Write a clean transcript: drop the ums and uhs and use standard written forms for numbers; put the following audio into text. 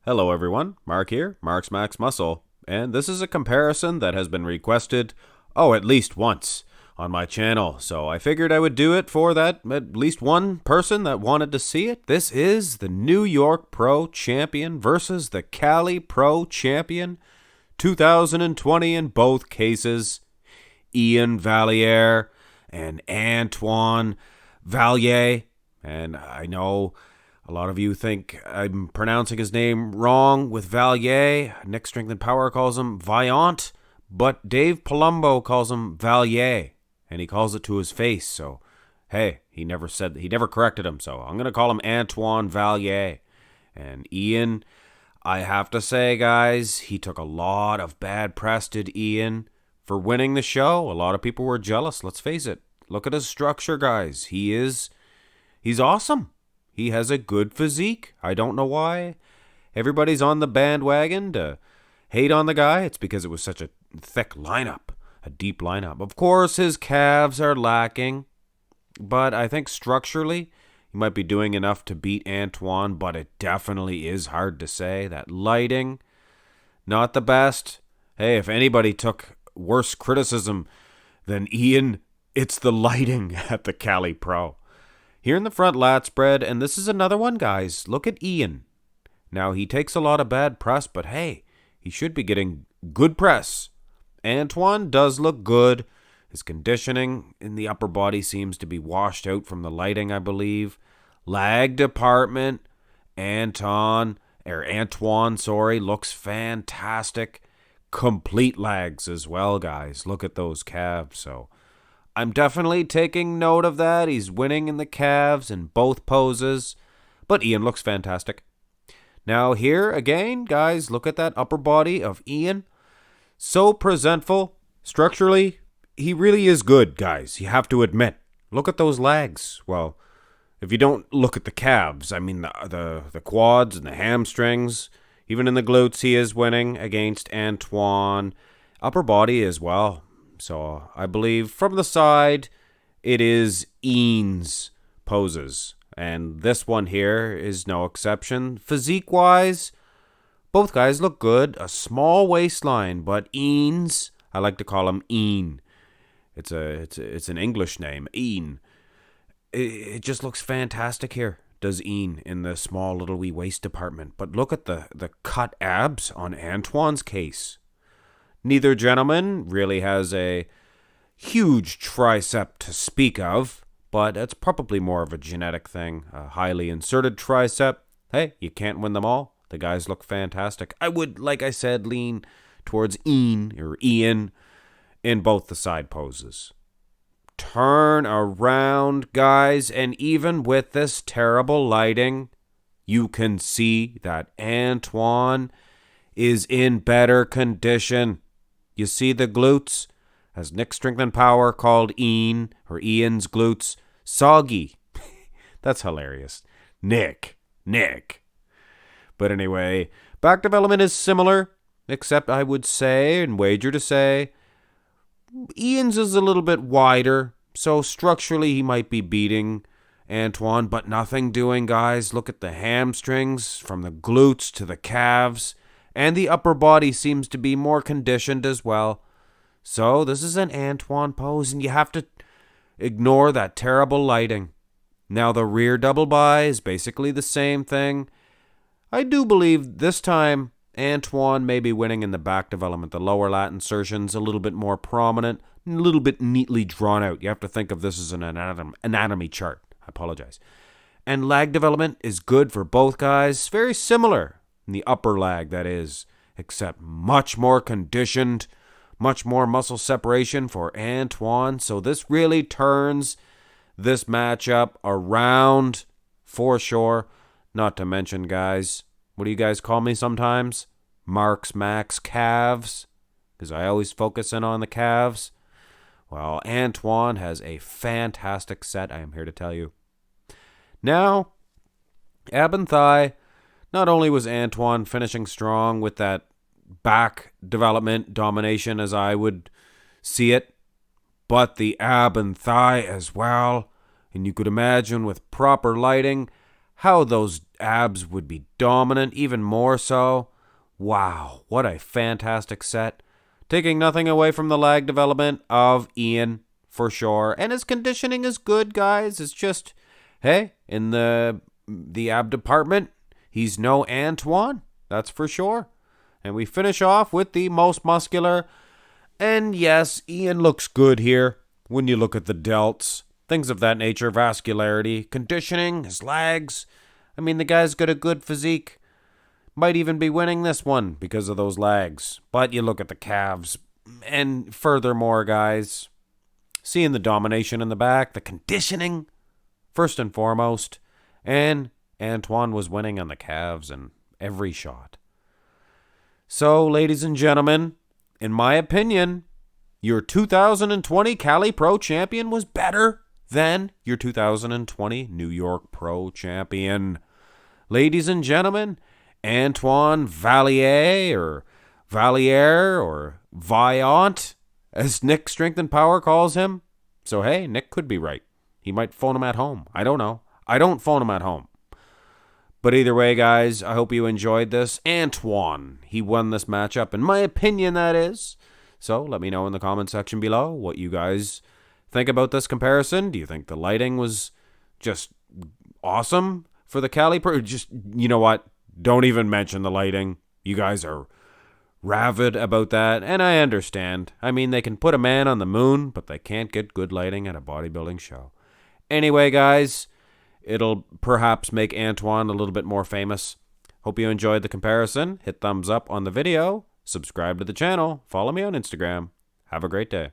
Hello everyone, Mark here, Marx Max Muscle, and this is a comparison that has been requested, at least once on my channel, so I figured I would do it for that at least one person that wanted to see it. This is the New York Pro Champion versus the Cali Pro Champion, 2020 in both cases, Iain Valliere and Antoine Vallaint, and I know a lot of you think I'm pronouncing his name wrong with Valliere. Nick Strength and Power calls him Vaillant, but Dave Palumbo calls him Valliere, and he calls it to his face. So, hey, he never corrected him. So I'm gonna call him Antoine Vallaint. And Iain, I have to say, guys, he took a lot of bad press, did Iain, for winning the show. A lot of people were jealous. Let's face it. Look at his structure, guys. He's awesome. He has a good physique. I don't know why everybody's on the bandwagon to hate on the guy. It's because it was such a thick lineup, a deep lineup. Of course, his calves are lacking, but I think structurally he might be doing enough to beat Antoine, but it definitely is hard to say. That lighting, not the best. Hey, if anybody took worse criticism than Iain, it's the lighting at the Cali Pro. Here in the front lat spread, and this is another one, guys. Look at Iain. Now, he takes a lot of bad press, but hey, he should be getting good press. Antoine does look good. His conditioning in the upper body seems to be washed out from the lighting, I believe. Lag department, Antoine, looks fantastic. Complete lags as well, guys. Look at those calves, so I'm definitely taking note of that. He's winning in the calves in both poses. But Iain looks fantastic. Now here again, guys, look at that upper body of Iain. So presentful. Structurally, he really is good, guys. You have to admit. Look at those legs. Well, if you don't look at the calves, I mean the quads and the hamstrings. Even in the glutes, he is winning against Antoine. Upper body as well. So I believe from the side, it is Iain's poses. And this one here is no exception. Physique-wise, both guys look good. A small waistline, but Iain's, I like to call him Iain. It's an English name, Iain. It just looks fantastic here, does Iain, in the small little wee waist department. But look at the cut abs on Antoine's case. Neither gentleman really has a huge tricep to speak of, but it's probably more of a genetic thing, a highly inserted tricep. Hey, you can't win them all. The guys look fantastic. I would, like I said, lean towards Iain in both the side poses. Turn around, guys, and even with this terrible lighting, you can see that Antoine is in better condition. You see the glutes, as Nick Strength and Power called Iain's glutes, soggy. That's hilarious. Nick. But anyway, back development is similar, except I would say, and wager to say, Iain's is a little bit wider, so structurally he might be beating Antoine, but nothing doing, guys. Look at the hamstrings, from the glutes to the calves. And the upper body seems to be more conditioned as well. So this is an Antoine pose, and you have to ignore that terrible lighting. Now the rear double bi is basically the same thing. I do believe this time Antoine may be winning in the back development. The lower lat insertion's a little bit more prominent, a little bit neatly drawn out. You have to think of this as an anatomy chart. I apologize. And lag development is good for both guys. Very similar. In the upper lag, that is, except much more conditioned, much more muscle separation for Antoine. So this really turns this matchup around for sure. Not to mention, guys, what do you guys call me sometimes? Marx Max calves, because I always focus in on the calves. Well, Antoine has a fantastic set, I am here to tell you. Now, ab and thigh. Not only was Antoine finishing strong with that back development domination as I would see it, but the ab and thigh as well. And you could imagine with proper lighting how those abs would be dominant, even more so. Wow, what a fantastic set. Taking nothing away from the lag development of Iain, for sure. And his conditioning is good, guys. It's just, hey, in the ab department, he's no Antoine. That's for sure. And we finish off with the most muscular. And yes, Iain looks good here when you look at the delts. Things of that nature, vascularity, conditioning, his legs. I mean, the guy's got a good physique. Might even be winning this one because of those legs. But you look at the calves. And furthermore, guys, seeing the domination in the back, the conditioning, first and foremost. And Antoine was winning on the calves in every shot. So, ladies and gentlemen, in my opinion, your 2020 Cali Pro Champion was better than your 2020 New York Pro Champion. Ladies and gentlemen, Antoine Valliere or Vaillant, as Nick Strength and Power calls him. So hey, Nick could be right. He might phone him at home. I don't know. I don't phone him at home. But either way, guys, I hope you enjoyed this. Antoine, he won this matchup, in my opinion, that is. So let me know in the comment section below what you guys think about this comparison. Do you think the lighting was just awesome for the Cali Pro? Just, you know what? Don't even mention the lighting. You guys are rabid about that, and I understand. I mean, they can put a man on the moon, but they can't get good lighting at a bodybuilding show. Anyway, guys, it'll perhaps make Antoine a little bit more famous. Hope you enjoyed the comparison. Hit thumbs up on the video. Subscribe to the channel. Follow me on Instagram. Have a great day.